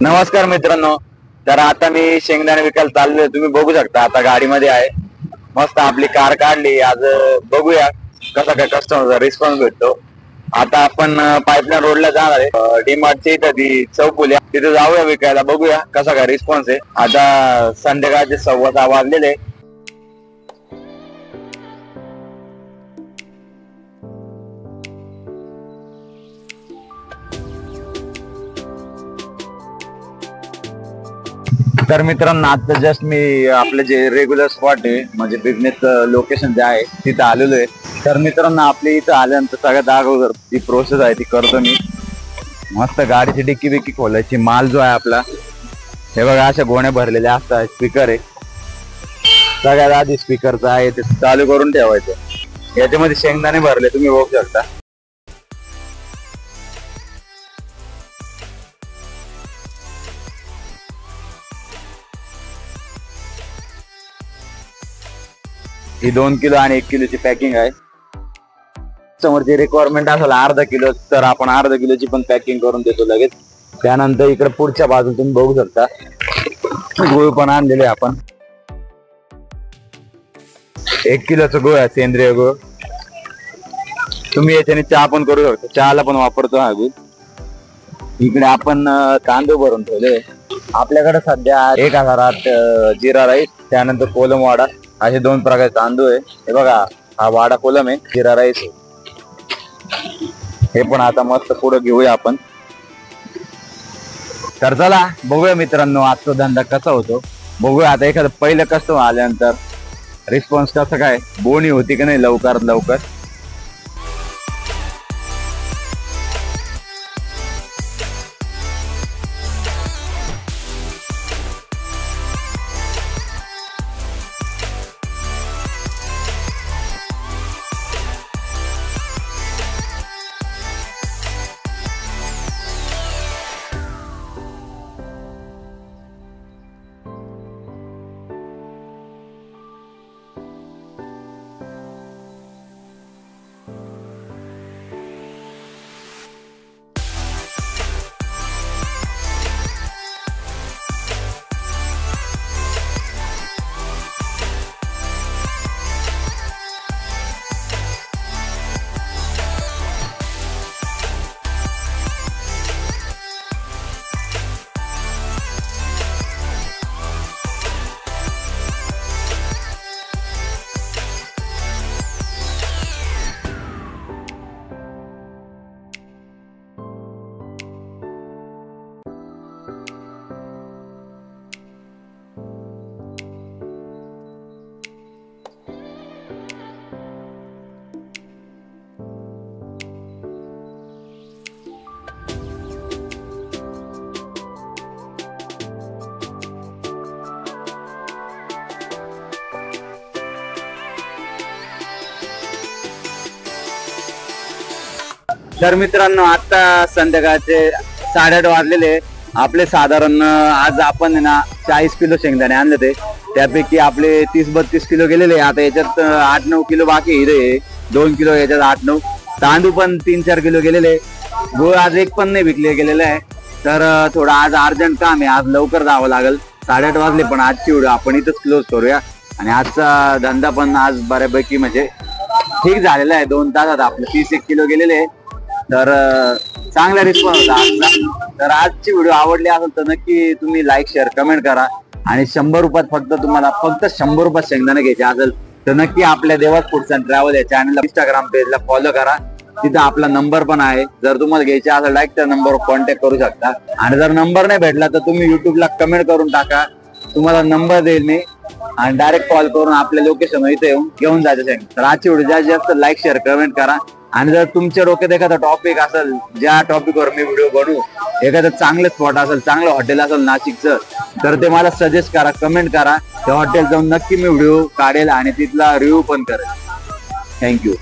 नमस्कार मित्रांनो. तर आता मी शेंगदाणे विकायला चाललोय. तुम्ही बघू शकता आता गाडीमध्ये आहे. मस्त आपली कार काढली. आज बघूया कसा काय कस्टमरचा रिस्पॉन्स भेटतो. आता आपण पाईपलाईन रोडला जाणार आहे. डीमार्टची इथं ती चौफुली तिथे जाऊया विकायला. बघूया कसा काय रिस्पॉन्स आहे. आता संध्याकाळचे 6:15 वाजलेले. तर मित्रांनो आता जस्ट मी आपले जे रेग्युलर स्पॉट आहे म्हणजे बिझनेस लोकेशन जे आहे तिथं आलेलो आहे. तर मित्रांनो आपली इथं आल्यानंतर सगळ्यात अगोदर जी प्रोसेस आहे ती करतो मी. मस्त गाडीची डिक्की बिक्की खोलायची. माल जो आहे आपला हे बघा अशा गोण्या भरलेल्या असतात. स्पीकर आहे सगळ्यात आधी स्पीकरचा आहे ते चालू करून ठेवायचं. याच्यामध्ये शेंगदाणे भरले तुम्ही बघू शकता. ही 2 किलो आणि 1 किलोची पॅकिंग आहे. समोरची रिक्वायरमेंट असेल अर्धा किलो तर आपण अर्धा किलोची पण पॅकिंग करून देतो लगेच. त्यानंतर इकडे पुढच्या बाजूला तुम्ही बघू शकता गुळ पण आणलेले आपण. 1 किलोचं गुळ आहे सेंद्रिय गुळ. तुम्ही याच्याने चहा पण करू शकता. चहाला पण वापरतो हा गुळ. इकडे आपण तांदूळ भरून ठेवले. आपल्याकडे सध्या 1008 जिरा राईस त्यानंतर कोलम वाडा असे 2 प्रकारचे तांदूळ आहे. हे बघा हा वाडा कोलम आहे, जिरा राईस आहे. हे पण आता मस्त पुढे घेऊया आपण. तर चला बघूया मित्रांनो आजचा धंदा कसा होतो. बघूया आता एखादं पहिलं कस्टमर आल्यानंतर रिस्पॉन्स कसं काय, बोनी होती की नाही लवकरात लवकर. तर मित्रांनो आता संध्याकाळचे 8:30 वाजलेले. आपले साधारण आज आपण ना 40 किलो शेंगदाणे आणले ते. त्यापैकी आपले 30-32 किलो गेलेले. आता याच्यात 8-9 किलो बाकी आहे. 2 किलो याच्यात 8-9. तांदूळ पण 3-4 किलो गेलेले. गुळ आज एक पण नाही विकले गेलेले आहे. तर थोडं आज अर्जंट काम आहे. आज लवकर जावं लागेल. 8:30 वाजले पण आजची व्हिडिओ आपण इथंच क्लोज करूया. आणि आजचा धंदा पण आज बऱ्यापैकी म्हणजे ठीक झालेला आहे. 2 तासात आपले 30-1 किलो गेलेले. तर चांगला रिस्पॉन्स होता आजचा. तर आजची व्हिडिओ आवडली असेल तर नक्की तुम्ही लाईक शेअर कमेंट करा. आणि 100 रुपयात तुम्हाला फक्त 100 रुपयात शेंगदाणे घ्यायचे असेल तर नक्की आपल्या देवास फूड्स अँड ट्रॅव्हल या चॅनलला इंस्टाग्राम पेजला फॉलो करा. तिथं आपला नंबर पण आहे. जर तुम्हाला घ्यायचे असेल डायरेक्ट त्या नंबरवर कॉन्टॅक्ट करू शकता. आणि जर नंबर नाही भेटला तर तुम्ही युट्यूबला कमेंट करून टाका. तुम्हाला नंबर देईल मी आणि डायरेक्ट कॉल करून आपल्या लोकेशन इथे येऊन घेऊन जायचं शेंगदाणे. तर आजची व्हिडिओ जास्तीत जास्त लाईक शेअर कमेंट करा. आणि जर तुमच्या डोक्यात एखादा टॉपिक असेल ज्या टॉपिकवर मी व्हिडिओ बनवू, एखादं चांगलं स्पॉट असेल चांगलं हॉटेल असेल नाशिकचं तर ते मला सजेस्ट करा, कमेंट करा. त्या हॉटेल जाऊन नक्की मी व्हिडिओ काढेल आणि तिथला रिव्ह्यू पण करेल. थँक्यू.